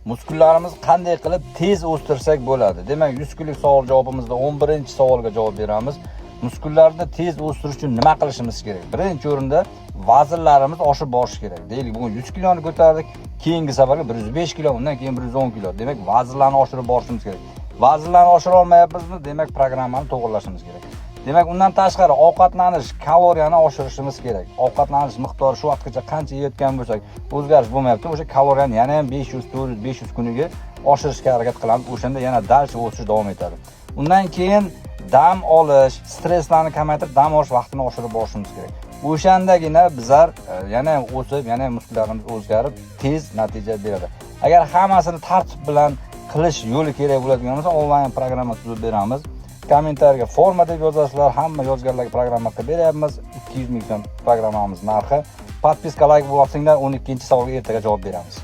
Muskullarimiz qanday qilib tez o'stirsak bo'ladi? Demak, 100 kunlik savol javobimizda 11-savolga javob beramiz. Muskullarni tez o'stirish uchun nima qilishimiz kerak? Birinchi o'rinda vaznlarimiz oshib borishi kerak. Deylik, bugun 100 kiloni ko'tardik, keyingi safarga 105 kilo, undan keyin 110 kilo. Demak, vaznlarni oshirib borishimiz kerak. Vaznlarni oshira olmayapmizmi? Demak, programmani to'g'rilashimiz kerak. Demak, undan tashqari ovqatlanish, kaloriyani oshirishimiz kerak. Ovqatlanish miqdori shu vaqtgacha qancha yeyotgan bo'lsak, o'zgarish bo'lmayapti. O'sha kaloriyani yana ham 500, 400, 500 kuniga oshirishga harakat qilamiz. O'shanda yana dalcha o'sish davom etadi. Undan keyin dam olish, stresslarni kamaytirib, dam olish vaqtini oshirib borishimiz kerak. O'shandagina bizlar yana ham o'sib, yana ham muskullarimiz o'zgarib, tez natija beradi. Agar hammasini tartib bilan qilish yo'li kerak bo'ladigan bo'lsa, onlayn programma tuzib beramiz. Kommentariyga forma deb yozasizlar, hamma yozganlarga programma qilib beryapmiz. 200 ming so'm programmamiz narxi. Podpiska, like bosinglar, 12-savolga ertaga javob beramiz.